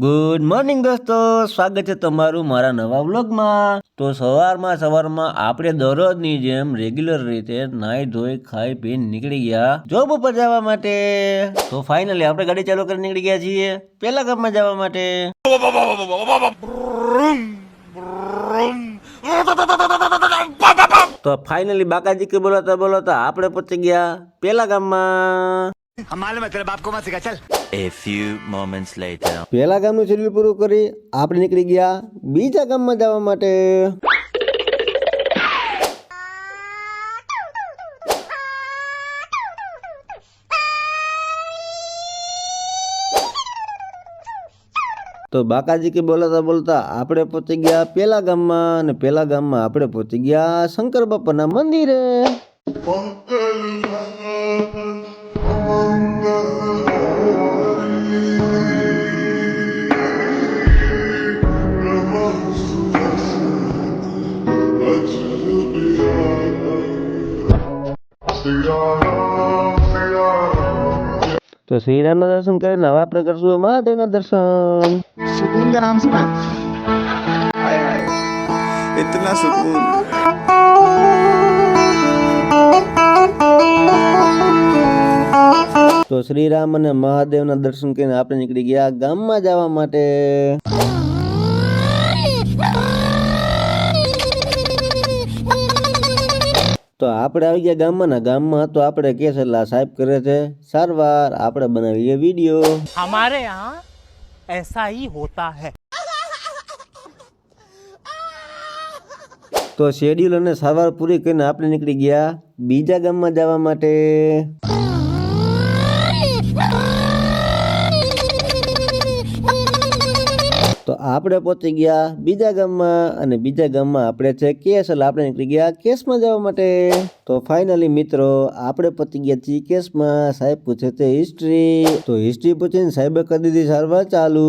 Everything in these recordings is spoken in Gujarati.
ગુડ મોર્નિંગ દોસ્તો, સ્વાગત છે તમારું મારા નવા વ્લોગમાં। તો સવારમાં આપણે દરરોજની જેમ રેગ્યુલર રીતે નાઈ ધોઈ ખાઈ પીને નીકળી ગયા જોબ ઉપર જવા માટે। તો ફાઇનલી આપણે ગાડી ચાલુ કરીને નીકળી ગયા છીએ પેલા ગામમાં જવા માટે। તો ફાઇનલી બાકાજી કે બોલાતા આપણે પહોંચી ગયા પેલા ગામમાં। A few moments later. પેલા ગામનું શેડ્યુલ પૂરું કરી આપણે નીકળી ગયા બીજા ગામમાં જવા માટે। તો બાકાજી કે બોલતા આપણે પહોંચી ગયા પેલા ગામમાં અને પેલા ગામમાં આપણે પહોંચી ગયા શંકર બાપાના મંદિરે। तो श्री राम दर्शन કરીને હવે આપણે કરશું મહાદેવના દર્શન। सुकून का नाम सुना? हाय हाय इतना सुकून। તો શ્રી રામ અને મહાદેવના દર્શન કરીને આપણે નીકળી ગયા ગામમાં જવા માટે। તો આપણે આવી ગયા ગામમાં તો આપણે કેસ એટલે સાહેબ કરે છે સારવાર, આપણે બનાવીએ વિડીયો। हमारे यहाँ ऐसा ही होता है। તો શેડ્યુલ અને સારવાર પૂરી કરીને આપણે નીકળી ગયા બીજા ગામમાં જવા માટે। તો આપણે પહોંચી ગયા બીજા ગામમાં અને બીજા ગામમાં આપણે છે કેસ એટલે આપણે નીકળી ગયા કેસમાં જવા માટે। તો ફાઇનલી મિત્રો આપણે પહોંચી ગયા છીએ કેસમાં। સાહેબ પૂછે છે હિસ્ટ્રી, તો હિસ્ટ્રી પૂછીને સાહેબે કરી દીધી સારવાર ચાલુ,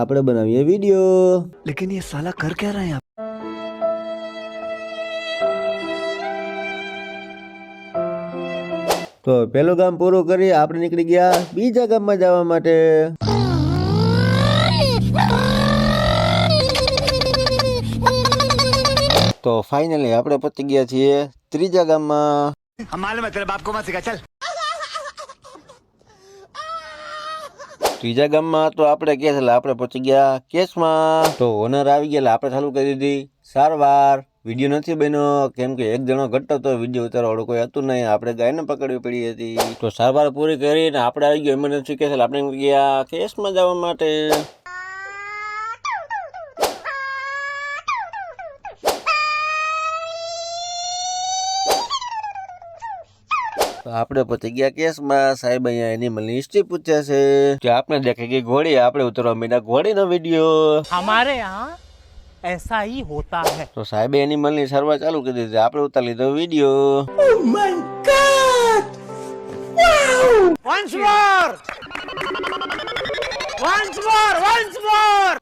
આપણે બનાવીએ વિડીયો। लेकिन ये साला कर क्या रहा है? તો પેલું ગામ પૂરું કરી આપણે નીકળી ગયા બીજા ગામમાં જવા માટે। તો ફાઇનલી આપણે પહોંચી ગયા છીએ ત્રીજા ગામમાં। हम मालूम है तेरे बाप को मत सिखा चल। ત્રીજા ગામમાં તો આપણે કેસ એટલે આપણે પહોંચી ગયા કેસમાં। તો ઓનર આવી ગયા એટલે આપણે ચાલુ કરી દીધી સારવાર। વિડીયો નથી બન્યો કેમ કે એક જણો ઘટતો હતો, વિડીયો ઉતારવાળું કોઈ હતું નહીં, આપણે ગાયને પકડવી પડી હતી। તો સારવાર પૂરી કરીને આપણે આવી ગયો ઇમરજન્સી કેસ એટલે આપણે ગયા કેસમાં જવા માટે। તો આપણે પહોંચી ગયા કેસમાં। સાહેબ અહીંયા એનિમલની હિસ્ટ્રી પૂછે છે કે આપણે દેખે કે ઘોડી, આપણે ઉતરવા માંડ્યા ઘોડીનો વિડીયો। हमारे यहाँ ऐसा ही होता है। તો સાહેબે એનિમલની સારવાર ચાલુ કરી દીધી, આપણે ઉતારી લીધો વિડીયો।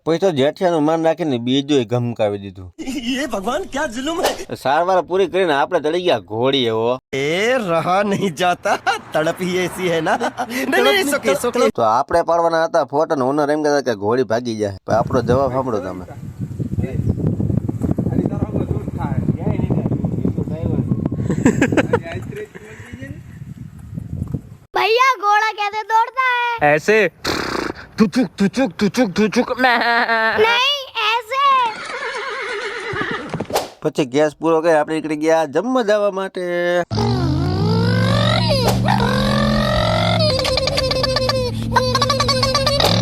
પછી તો જેઠિયાનું માન રાખીને બીજું ધમકાવી દીધું। ये भगवान क्या जुल्म है? સારવાર પૂરી કરીને આપણે ચડી ગયા ઘોડી એવો। ए रहा नहीं जाता, तड़प ही ऐसी है ना। नहीं सोके सोके। તો આપણે પાડવાના હતા ફોટો ને ઓનર એમ કહેતા કે ઘોડી ભાગી જાય, પણ આપણો જવાબ સાંભળો તમે। भैया घोड़ा कैसे दौड़ता है? ऐसे तुचुक नहीं ऐसे। પછી ગેસ પૂરો કરી આપણે નીકળી ગયા જમવા જવા માટે।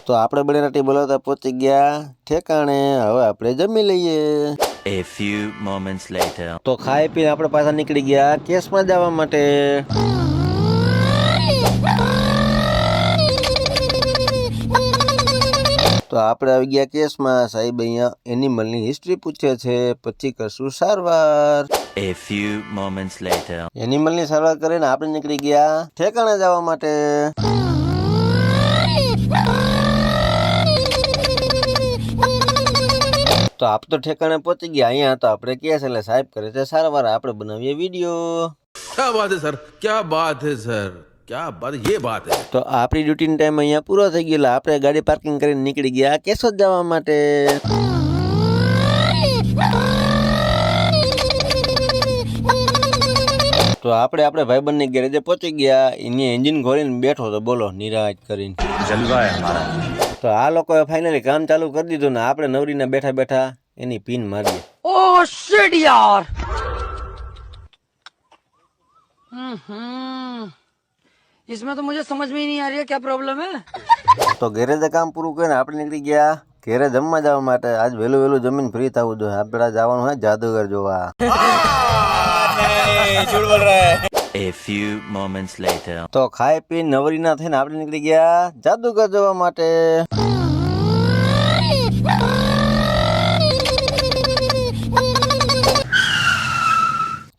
તો આપણે બળેરાટી બોલાવતા પહોંચી ગયા ઠેકાણે, હવે આપણે જમી લઈએ। A few moments later. તો ખાઈ પીને આપણે પાછા નીકળી ગયા કેસમાં જવા માટે। તો આપણે આવી ગયા કેસમાં। સાહેબ અહીંયા એનિમલની હિસ્ટ્રી પૂછે છે, પછી કરશું સારવાર। A few moments later. એનિમલની સારવાર કરીને આપણે નીકળી ગયા ઠેકાણે જવા માટે। તો આપ તો ઠેકાણે પહોંચી ગયા, અહીંયા તો આપણે કેસ એટલે સાહેબ કરે છે સારવાર, આપણે બનાવીએ વિડીયો। क्या बात है सर, क्या बात है सर, क्या बात, ये बात है. તો આપણી ડ્યુટીનો ટાઈમ અહીંયા પૂરો થઈ ગયો. એટલે આપણે ગાડી પાર્કિંગ કરીને નીકળી ગયા કેશોદ જવા માટે. તો આપણે ભાઈબંધની ગેરેજે પહોંચી ગયા. એની એન્જિન ખોલીને બેઠો તો બોલો નિરાજ કરીને. તો આ લોકોએ ફાઇનલી કામ ચાલુ કરી દીધું ને આપણે નવરીને બેઠા બેઠા એની પિન મારીએ. ओह शिट यार इसमें तो मुझे समझ में ही नहीं आ रही है क्या प्रॉब्लम है. તો ગેરેજે કામ પૂરું કરીને આપણે નીકળી ગયા ઘેરે જમવા જવા માટે. આજ વહેલું જમીન ફ્રી થવું જોઈએ. આપણે જવાનું હોય જાદુગર જોવા. A few moments later. તો ખાઈ પી નવરી ના થઈને આપણે નીકળી ગયા જાદુગર જોવા માટે.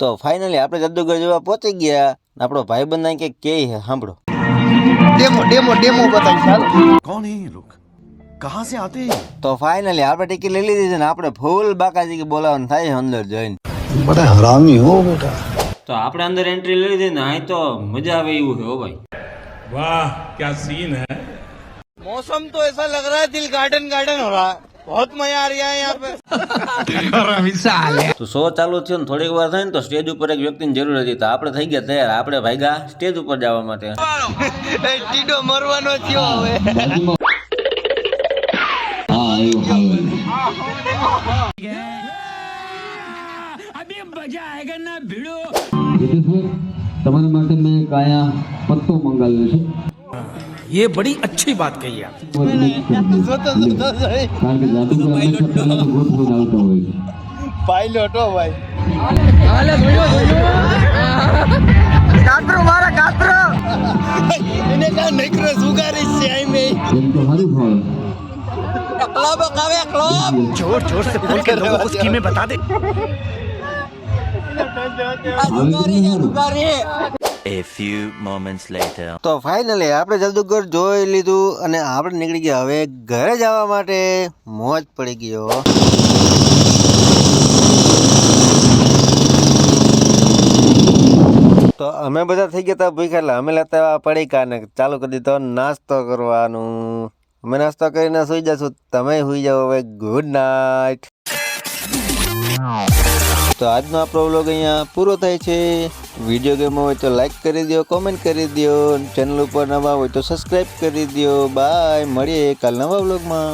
તો ફાઇનલી આપણે જાદુગર જોવા પહોંચી ગયા. આપણો ભાઈબંધ અહીં કંઈક કે સાંભળો. डेमो बताइए साल. कौन है ये लोग, कहाँ से आते हैं? તો ફાઇનલી આપણે ટિકિટ લઈ લીધી છે ને આપણે ફૂલ બાકાજી બોલાવવાનું થાય અંદર જઈને. बड़ा हरामी हो बेटा. તો આપણે અંદર એન્ટ્રી લઈ લીધી ને અહીં તો મજા આવે એવું છે હો ભાઈ. वाह क्या सीन है. मौसम तो ऐसा लग रहा है दिल गार्डन गार्डन हो रहा है. बहुत मजा आ रहा है यहाँ पे. તો શો ચાલુ થયો ને થોડીક વાર થાય ને તો સ્ટેજ ઉપર એક વ્યક્તિની જરૂર હતી. તો આપણે થઈ ગયા તૈયાર. આપણે ભાગ્યા સ્ટેજ ઉપર જવા માટે. ટીડો મરવાનો થયો હવે. તમારા માટે મેં એક આયા પત્તો મંગાવ્યો છે. ये बड़ी अच्छी बात कही आप. કારણ કે જાદુગર હંમેશા પહેલા તો ગોઠવીને આવતા હોય છે. पायलट हो भाई. गात्रो मारा गात्रो इन्हें कहा निकरो सुगारी से आई में. એમ તો સારું ફળ. क्लब कावे क्लब जोर जोर से बोल के लोगों को स्कीमें बता दे. A few moments later. તો ફાઇનલી આપણે જાદુગર જોઈ લીધું અને આપણે નીકળી ગયા હવે ઘરે જવા માટે. મોજ પડી ગયો. તો અમે બધા થઈ ગયા હતા ભૂખ્યા. એટલે અમે લેતા પડીકા ને ચાલુ કરી દીધો નાસ્તો કરવાનું. અમે નાસ્તો કરીને સુઈ જશું. તમે સુઈ જાઓ હવે. Good night. તો આજનો આપણો વ્લોગ અહીંયા પૂરો થાય છે. વિડીયો ગમ્યો હોય તો લાઈક કરી દો, કોમેન્ટ કરી દો. ચેનલ ઉપર નવા હોય તો સબસ્ક્રાઈબ કરી દો. બાય. મળીએ કાલ નવા વ્લોગમાં.